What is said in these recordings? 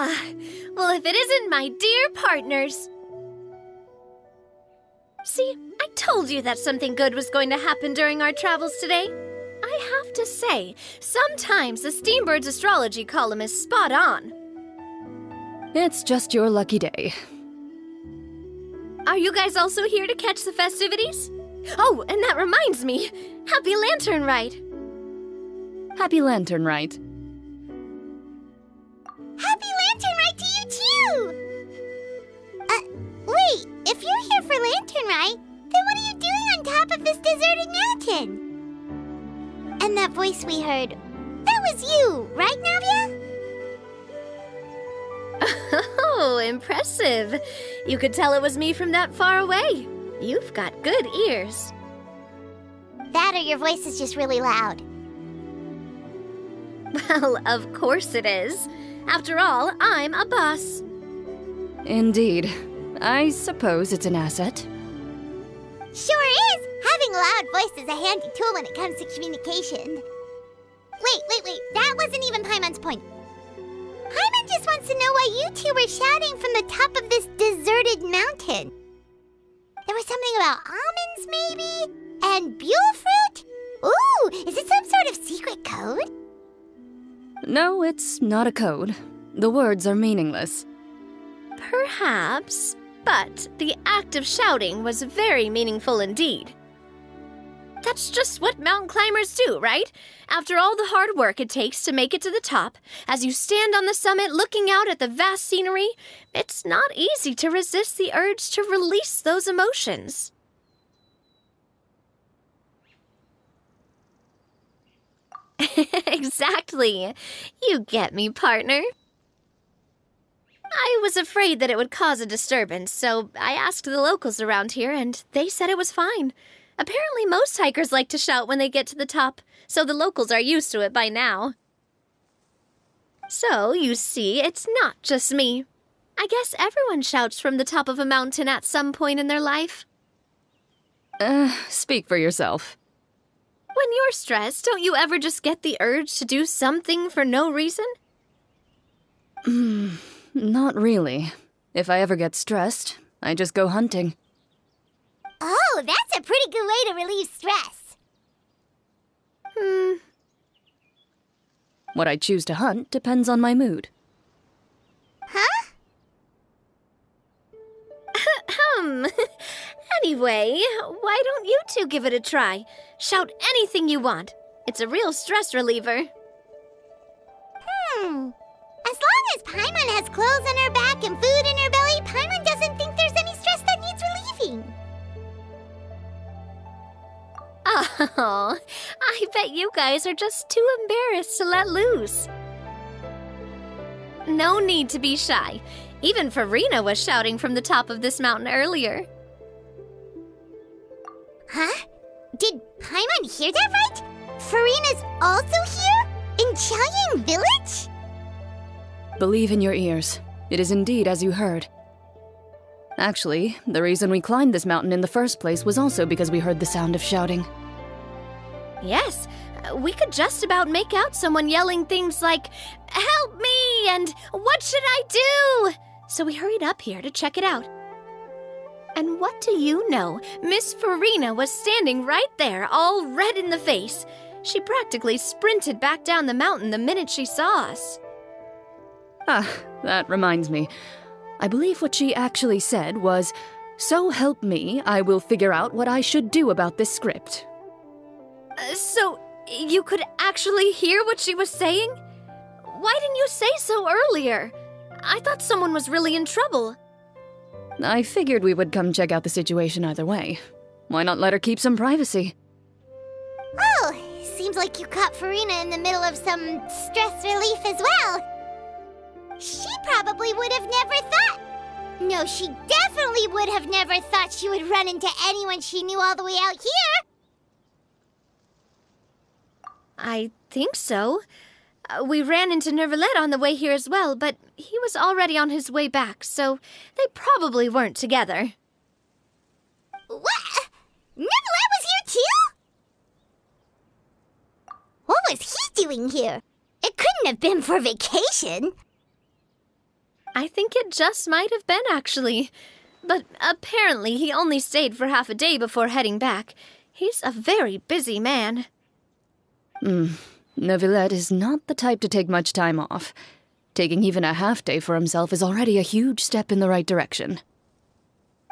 Ah, well, if it isn't my dear partners. See, I told you that something good was going to happen during our travels today. I have to say, sometimes the Steambird's astrology column is spot on. It's just your lucky day. Are you guys also here to catch the festivities? Oh, and that reminds me, Happy Lantern Rite! Happy Lantern Rite. Happy Lantern Rite to you too! Wait, if you're here for Lantern Rite, then what are you doing on top of this deserted mountain? And that voice we heard, that was you, right, Navia? Oh, impressive. You could tell it was me from that far away. You've got good ears. That or your voice is just really loud. Well, of course it is. After all, I'm a boss. Indeed. I suppose it's an asset. Sure is! Having a loud voice is a handy tool when it comes to communication. Wait. That wasn't even Paimon's point. Paimon just wants to know why you two were shouting from the top of this deserted mountain. There was something about almonds, maybe? And buell fruit? Ooh, is it some sort of secret code? No, it's not a code. The words are meaningless. Perhaps, but the act of shouting was very meaningful indeed. That's just what mountain climbers do, right? After all the hard work it takes to make it to the top, as you stand on the summit looking out at the vast scenery, it's not easy to resist the urge to release those emotions. Exactly. You get me, partner. I was afraid that it would cause a disturbance, so I asked the locals around here, and they said it was fine. Apparently most hikers like to shout when they get to the top, so the locals are used to it by now. So, you see, it's not just me. I guess everyone shouts from the top of a mountain at some point in their life. Speak for yourself. When you're stressed, don't you ever just get the urge to do something for no reason? Not really. If I ever get stressed, I just go hunting. Oh, that's a pretty good way to relieve stress. What I choose to hunt depends on my mood. Huh? Anyway, why don't you two give it a try? Shout anything you want. It's a real stress reliever. As long as Paimon has clothes on her back and food in her belly, Paimon doesn't think there's any stress that needs relieving. Oh, I bet you guys are just too embarrassed to let loose. No need to be shy. Even Farina was shouting from the top of this mountain earlier. Huh? Did Paimon hear that right? Farina's also here? In Chenyu village? Believe in your ears. It is indeed as you heard. Actually, the reason we climbed this mountain in the first place was also because we heard the sound of shouting. Yes, we could just about make out someone yelling things like, "Help me!" and "What should I do?" So we hurried up here to check it out. And what do you know? Miss Farina was standing right there, all red in the face. She practically sprinted back down the mountain the minute she saw us. That reminds me. I believe what she actually said was, "So help me, I will figure out what I should do about this script." So, you could actually hear what she was saying? Why didn't you say so earlier? I thought someone was really in trouble. I figured we would come check out the situation either way. Why not let her keep some privacy? Oh, seems like you caught Farina in the middle of some stress relief as well. She probably would have never thought... No, she definitely would have never thought she would run into anyone she knew all the way out here. I think so. We ran into Nervalet on the way here as well, but he was already on his way back, so they probably weren't together. What? Nervalet was here too? What was he doing here? It couldn't have been for vacation. I think it just might have been, actually. But apparently he only stayed for half a day before heading back. He's a very busy man. Neuvillette is not the type to take much time off. Taking even a half day for himself is already a huge step in the right direction.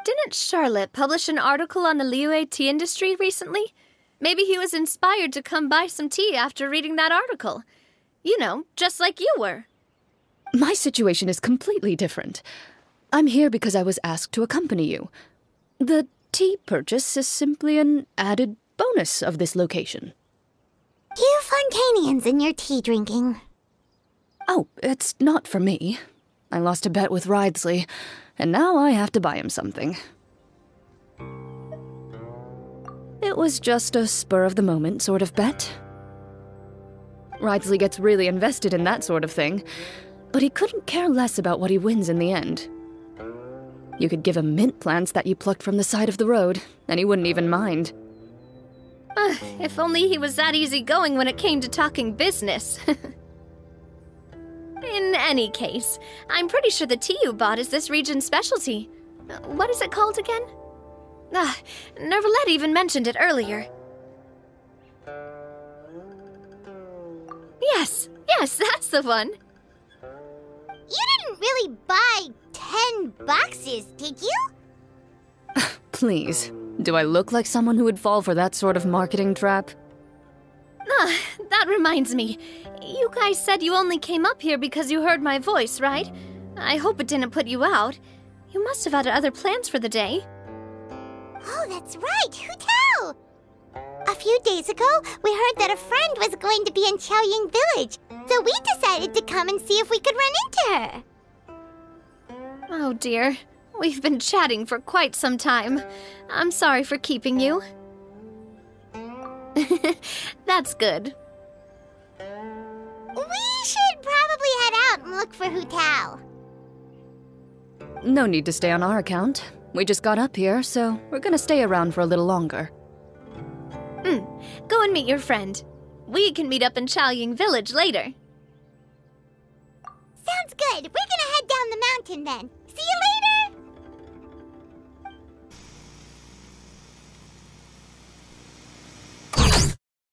Didn't Charlotte publish an article on the Liyue tea industry recently? Maybe he was inspired to come buy some tea after reading that article. You know, just like you were. My situation is completely different. I'm here because I was asked to accompany you. The tea purchase is simply an added bonus of this location. You Fontainians and your tea drinking. Oh, it's not for me. I lost a bet with Ridesley, and now I have to buy him something. It was just a spur-of-the-moment sort of bet. Ridesley gets really invested in that sort of thing, but he couldn't care less about what he wins in the end. You could give him mint plants that you plucked from the side of the road, and he wouldn't even mind. If only he was that easygoing when it came to talking business. In any case, I'm pretty sure the tea you bought is this region's specialty. What is it called again? Neuvillette even mentioned it earlier. Yes, that's the one. You didn't really buy 10 boxes, did you? Please, do I look like someone who would fall for that sort of marketing trap? That reminds me. You guys said you only came up here because you heard my voice, right? I hope it didn't put you out. You must have had other plans for the day. Oh, that's right. Who tell? A few days ago, we heard that a friend was going to be in Qiaoying Village, so we decided to come and see if we could run into her. Oh dear. We've been chatting for quite some time. I'm sorry for keeping you. That's good. We should probably head out and look for Hu Tao. No need to stay on our account. We just got up here, so we're gonna stay around for a little longer. Go and meet your friend. We can meet up in Qiaoying Village later. Sounds good. We're gonna head down the mountain then. See you later!